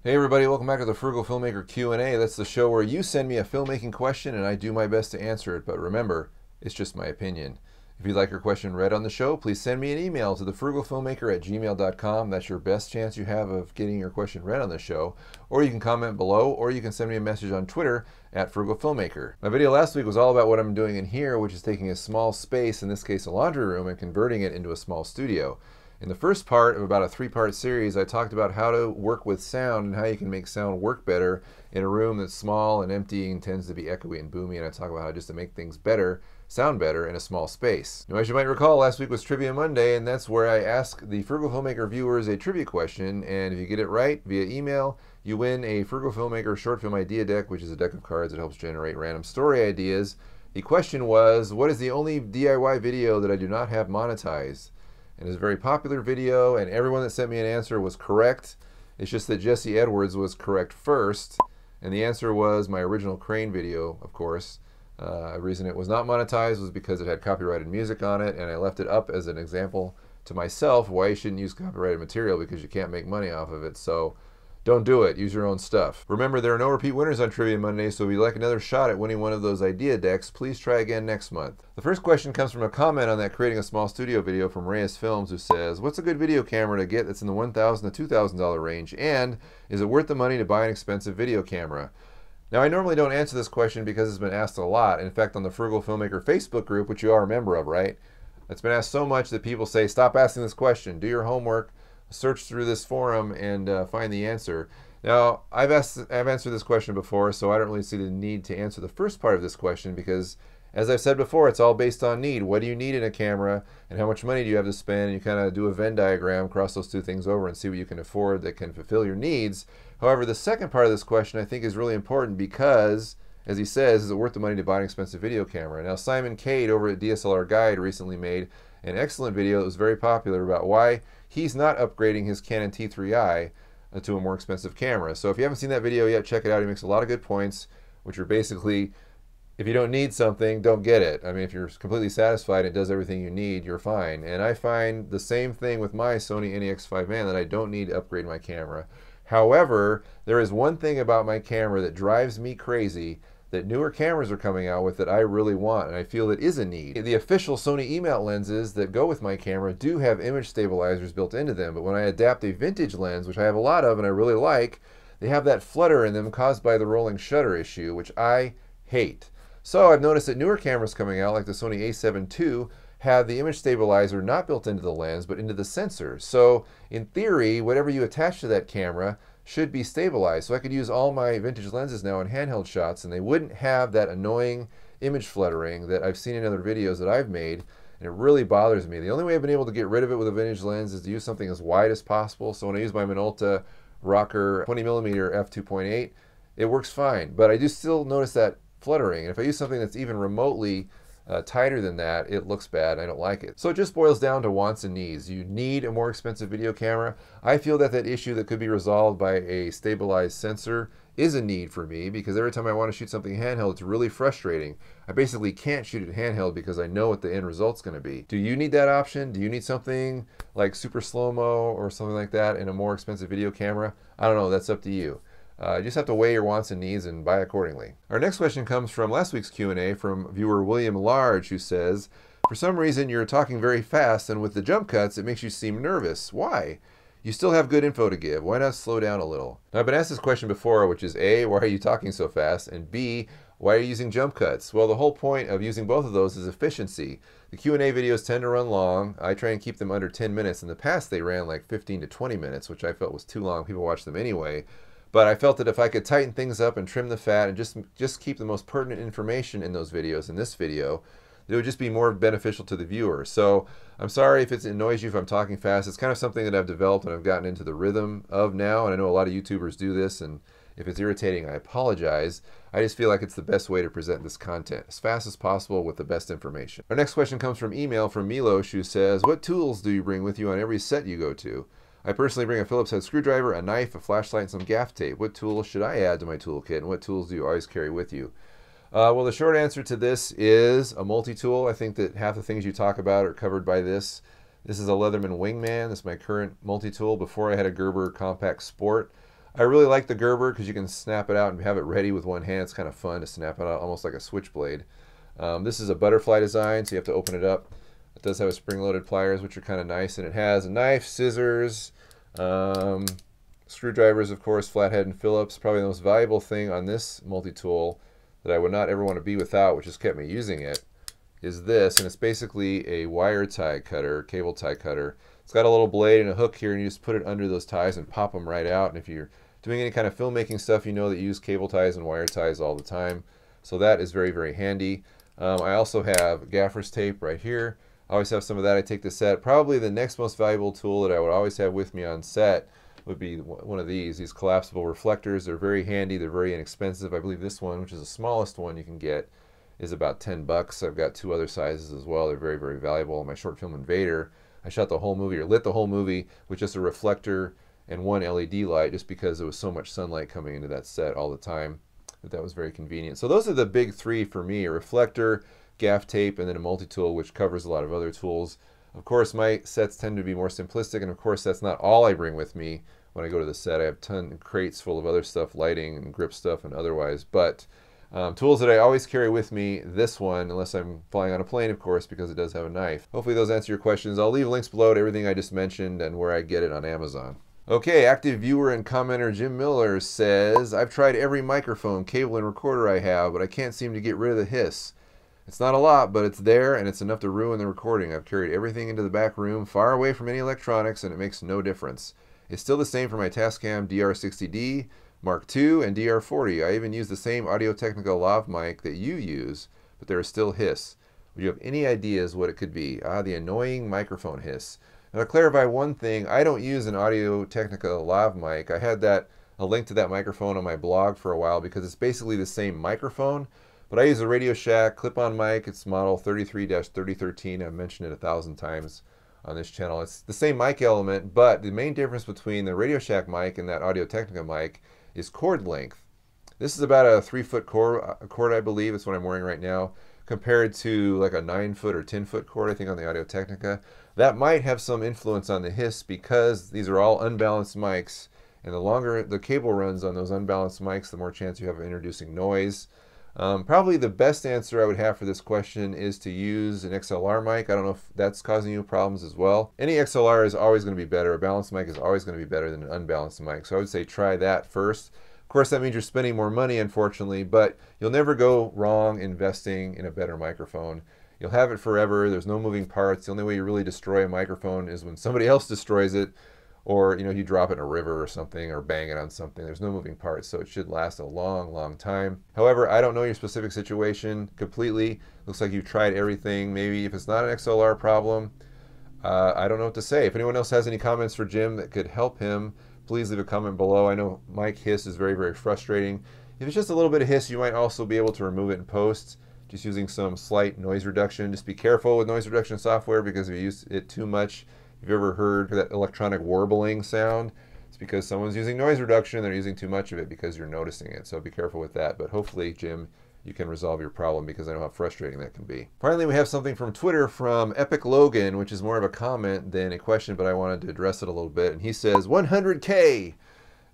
Hey everybody, welcome back to the Frugal Filmmaker Q&A. That's the show where you send me a filmmaking question and I do my best to answer it, but remember, it's just my opinion. If you'd like your question read on the show, please send me an email to thefrugalfilmmaker@gmail.com. That's your best chance you have of getting your question read on the show. Or you can comment below, or you can send me a message on Twitter @frugalfilmmaker. My video last week was all about what I'm doing in here, which is taking a small space, in this case a laundry room, and converting it into a small studio. In the first part of about a 3-part series, I talked about how to work with sound and how you can make sound work better in a room that's small and empty and tends to be echoey and boomy, and I talk about how just to make things better, sound better in a small space. Now, as you might recall, last week was Trivia Monday, and that's where I ask the Frugal Filmmaker viewers a trivia question, and if you get it right via email, you win a Frugal Filmmaker short film idea deck, which is a deck of cards that helps generate random story ideas. The question was, what is the only DIY video that I do not have monetized? And it's a very popular video, and everyone that sent me an answer was correct. It's just that Jesse Edwards was correct first, and the answer was my original Crane video, of course. The reason it was not monetized was because it had copyrighted music on it, and I left it up as an example to myself why you shouldn't use copyrighted material, because you can't make money off of it. So don't do it. Use your own stuff. Remember, there are no repeat winners on Trivia Monday, so if you'd like another shot at winning one of those idea decks, please try again next month. The first question comes from a comment on that creating a small studio video from Reyes Films, who says, what's a good video camera to get that's in the $1,000 to $2,000 range, and is it worth the money to buy an expensive video camera? Now, I normally don't answer this question because it's been asked a lot. In fact, on the Frugal Filmmaker Facebook group, which you are a member of, right? It's been asked so much that people say, stop asking this question, do your homework, search through this forum, and find the answer. Now, I've answered this question before, so I don't really see the need to answer the first part of this question because, as I've said before, it's all based on need. What do you need in a camera, and how much money do you have to spend? And you kind of do a Venn diagram, cross those two things over, and see what you can afford that can fulfill your needs. However, the second part of this question I think is really important because, as he says, is it worth the money to buy an expensive video camera? Now, Simon Cade over at DSLR Guide recently made an excellent video that was very popular about why he's not upgrading his Canon T3i to a more expensive camera. So if you haven't seen that video yet, check it out. He makes a lot of good points, which are basically, if you don't need something, don't get it. I mean, if you're completely satisfied, it does everything you need, you're fine. And I find the same thing with my Sony NEX5 that I don't need to upgrade my camera. However, there is one thing about my camera that drives me crazy that newer cameras are coming out with that I really want, and I feel it is a need. The official Sony E-mount lenses that go with my camera do have image stabilizers built into them, but when I adapt a vintage lens, which I have a lot of and I really like, they have that flutter in them caused by the rolling shutter issue, which I hate. So I've noticed that newer cameras coming out, like the Sony a7 II, have the image stabilizer not built into the lens, but into the sensor. So in theory, whatever you attach to that camera should be stabilized. So I could use all my vintage lenses now in handheld shots, and they wouldn't have that annoying image fluttering that I've seen in other videos that I've made, and it really bothers me. The only way I've been able to get rid of it with a vintage lens is to use something as wide as possible. So when I use my Minolta Rocker 20mm f2.8, it works fine, but I do still notice that fluttering. And if I use something that's even remotely tighter than that, it looks bad. I don't like it. So it just boils down to wants and needs. You need a more expensive video camera. I feel that that issue that could be resolved by a stabilized sensor is a need for me, because every time I want to shoot something handheld, it's really frustrating. I basically can't shoot it handheld because I know what the end result's going to be. Do you need that option? Do you need something like super slow-mo or something like that in a more expensive video camera? I don't know. That's up to you. You just have to weigh your wants and needs and buy accordingly. Our next question comes from last week's Q&A from viewer William Large, who says, for some reason you're talking very fast, and with the jump cuts it makes you seem nervous. Why? You still have good info to give. Why not slow down a little? Now, I've been asked this question before, which is A, why are you talking so fast? And B, why are you using jump cuts? Well, the whole point of using both of those is efficiency. The Q&A videos tend to run long. I try and keep them under 10 minutes. In the past they ran like 15 to 20 minutes, which I felt was too long. People watch them anyway. But I felt that if I could tighten things up and trim the fat and just keep the most pertinent information in those videos, in this video, it would just be more beneficial to the viewer. So I'm sorry if it annoys you if I'm talking fast. It's kind of something that I've developed and I've gotten into the rhythm of now, and I know a lot of YouTubers do this, and if it's irritating, I apologize. I just feel like it's the best way to present this content, as fast as possible with the best information. Our next question comes from email from Milos, who says, what tools do you bring with you on every set you go to? I personally bring a Phillips head screwdriver, a knife, a flashlight, and some gaff tape. What tools should I add to my toolkit, and what tools do you always carry with you? Well, the short answer to this is a multi-tool. I think that half the things you talk about are covered by this. This is a Leatherman Wingman. This is my current multi-tool. Before I had a Gerber Compact Sport. I really like the Gerber because you can snap it out and have it ready with one hand. It's kind of fun to snap it out, almost like a switchblade. This is a butterfly design, so you have to open it up. It does have a spring-loaded pliers, which are kind of nice, and it has a knife, scissors, screwdrivers, of course, flathead and Phillips. Probably the most valuable thing on this multi-tool that I would not ever want to be without, which has kept me using it, is this, and it's basically a wire tie cutter, cable tie cutter. It's got a little blade and a hook here, and you just put it under those ties and pop them right out. And if you're doing any kind of filmmaking stuff, you know that you use cable ties and wire ties all the time. So that is very, very handy. I also have gaffer's tape right here. I always have some of that. I take the set. Probably the next most valuable tool that I would always have with me on set would be one of these collapsible reflectors. They're very handy. They're very inexpensive. I believe this one, which is the smallest one you can get, is about 10 bucks. I've got two other sizes as well. They're very, very valuable. My short film Invader, I shot the whole movie, or lit the whole movie, with just a reflector and one LED light, just because there was so much sunlight coming into that set all the time that was very convenient. So those are the big three for me: a reflector, gaff tape, and then a multi-tool, which covers a lot of other tools. Of course, my sets tend to be more simplistic, and of course that's not all I bring with me when I go to the set. I have crates full of other stuff, lighting and grip stuff and otherwise. But tools that I always carry with me, this one, unless I'm flying on a plane, of course, because it does have a knife. Hopefully those answer your questions. I'll leave links below to everything I just mentioned and where I get it on Amazon. Okay, active viewer and commenter Jim Miller says, I've tried every microphone, cable, and recorder I have, but I can't seem to get rid of the hiss. It's not a lot, but it's there, and it's enough to ruin the recording. I've carried everything into the back room, far away from any electronics, and it makes no difference. It's still the same for my Tascam DR60D, Mark II, and DR40. I even use the same Audio-Technica lav mic that you use, but there is still hiss. Would you have any ideas what it could be? The annoying microphone hiss. Now, to clarify one thing, I don't use an Audio-Technica lav mic. I had a link to that microphone on my blog for a while because it's basically the same microphone, but I use a Radio Shack clip-on mic. It's model 33-3013. I've mentioned it 1,000 times on this channel. It's the same mic element, but the main difference between the Radio Shack mic and that Audio-Technica mic is cord length. This is about a 3-foot cord, I believe. It's what I'm wearing right now, compared to like a 9-foot or 10-foot cord, I think, on the Audio-Technica. That might have some influence on the hiss because these are all unbalanced mics, and the longer the cable runs on those unbalanced mics, the more chance you have of introducing noise. Probably the best answer I would have for this question is to use an XLR mic. I don't know if that's causing you problems as well. Any XLR is always going to be better. A balanced mic is always going to be better than an unbalanced mic. So I would say try that first. Of course, that means you're spending more money, unfortunately, but you'll never go wrong investing in a better microphone. You'll have it forever. There's no moving parts. The only way you really destroy a microphone is when somebody else destroys it, or you drop it in a river or something, or bang it on something. There's no moving parts, so it should last a long, long time. However, I don't know your specific situation completely. Looks like you've tried everything. Maybe if it's not an XLR problem, I don't know what to say. If anyone else has any comments for Jim that could help him, please leave a comment below. I know mic hiss is very, very frustrating. If it's just a little bit of hiss, you might also be able to remove it in post, just using some slight noise reduction. Just be careful with noise reduction software, because if you use it too much, if you've ever heard that electronic warbling sound, it's because someone's using noise reduction. They're using too much of it because you're noticing it. So be careful with that. But hopefully, Jim, you can resolve your problem, because I know how frustrating that can be. Finally, we have something from Twitter from Epic Logan, which is more of a comment than a question, but I wanted to address it a little bit. And he says, 100K!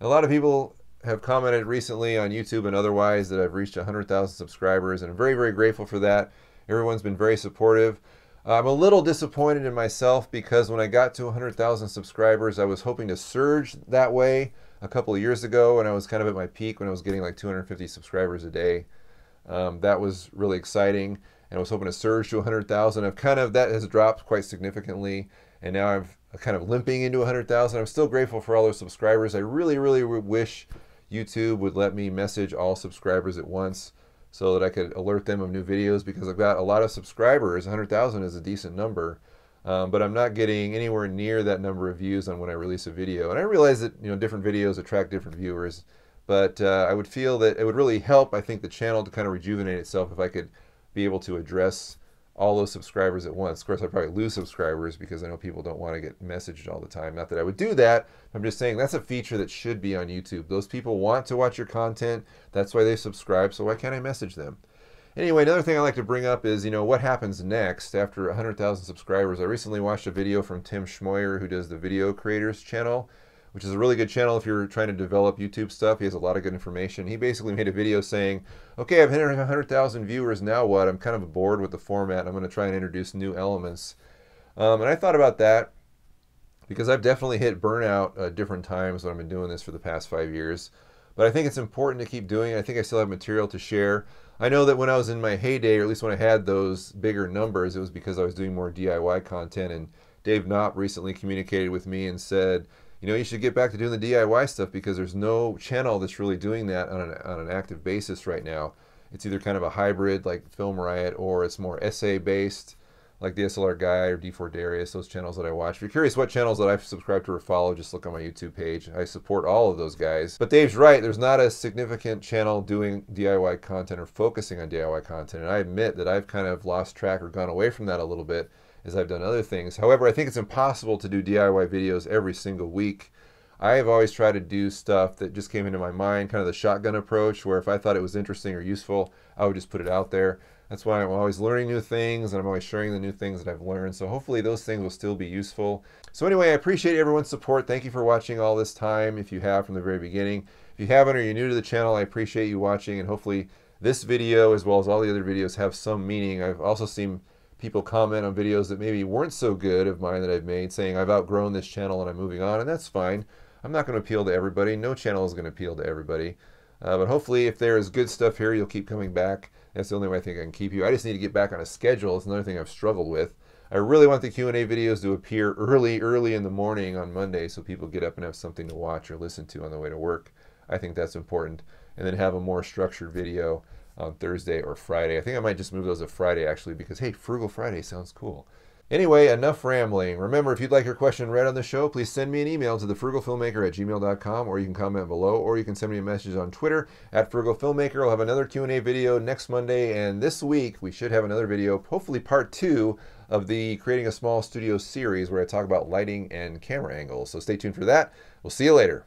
A lot of people have commented recently on YouTube and otherwise that I've reached 100,000 subscribers, and I'm very, very grateful for that. Everyone's been very supportive. I'm a little disappointed in myself, because when I got to 100,000 subscribers, I was hoping to surge that way a couple of years ago, and I was kind of at my peak when I was getting like 250 subscribers a day. That was really exciting, and I was hoping to surge to 100,000. That has dropped quite significantly, and now I'm kind of limping into 100,000. I'm still grateful for all those subscribers. I really, really wish YouTube would let me message all subscribers at once so that I could alert them of new videos, because I've got a lot of subscribers. 100,000 is a decent number, but I'm not getting anywhere near that number of views on when I release a video. And I realize that different videos attract different viewers, but I would feel that it would really help, I think, the channel to kind of rejuvenate itself if I could be able to address all those subscribers at once. Of course, I'd probably lose subscribers because I know people don't want to get messaged all the time. Not that I would do that. I'm just saying that's a feature that should be on YouTube. Those people want to watch your content. That's why they subscribe. So why can't I message them? Anyway, another thing I like to bring up is, what happens next after 100,000 subscribers. I recently watched a video from Tim Schmoyer, who does the Video Creators channel, which is a really good channel if you're trying to develop YouTube stuff. He has a lot of good information. He basically made a video saying, okay, I've hit 100,000 viewers, now what? I'm kind of bored with the format. I'm going to try and introduce new elements. And I thought about that because I've definitely hit burnout at different times when I've been doing this for the past 5 years. But I think it's important to keep doing it. I think I still have material to share. I know that when I was in my heyday, or at least when I had those bigger numbers, it was because I was doing more DIY content. And Dave Knopp recently communicated with me and said, you know, you should get back to doing the DIY stuff because there's no channel that's really doing that on an active basis right now. It's either kind of a hybrid like Film Riot, or it's more essay based like the SLR Guy or D4 Darius, those channels that I watch. If you're curious what channels that I've subscribed to or follow, just look on my YouTube page. I support all of those guys. But Dave's right, there's not a significant channel doing DIY content or focusing on DIY content. And I admit that I've kind of lost track or gone away from that a little bit as I've done other things. However, I think it's impossible to do DIY videos every single week. I have always tried to do stuff that just came into my mind, kind of the shotgun approach, where if I thought it was interesting or useful, I would just put it out there. That's why I'm always learning new things, and I'm always sharing the new things that I've learned. So hopefully those things will still be useful. So anyway, I appreciate everyone's support. Thank you for watching all this time, if you have from the very beginning. If you haven't or you're new to the channel, I appreciate you watching, and hopefully this video, as well as all the other videos, have some meaning. I've also seen people comment on videos that maybe weren't so good of mine that I've made, saying I've outgrown this channel and I'm moving on, and that's fine. I'm not going to appeal to everybody. No channel is going to appeal to everybody. But hopefully if there is good stuff here, you'll keep coming back. That's the only way I think I can keep you. I just need to get back on a schedule. It's another thing I've struggled with. I really want the Q&A videos to appear early in the morning on Monday so people get up and have something to watch or listen to on the way to work. I think that's important. And then have a more structured video on Thursday or Friday. I think I might just move those to Friday actually because, hey, Frugal Friday sounds cool. Anyway, enough rambling. Remember, if you'd like your question read on the show, please send me an email to thefrugalfilmmaker@gmail.com, or you can comment below, or you can send me a message on Twitter @frugalfilmmaker. I'll have another Q&A video next Monday, and this week we should have another video, hopefully part 2 of the Creating a Small Studio series where I talk about lighting and camera angles. So stay tuned for that. We'll see you later.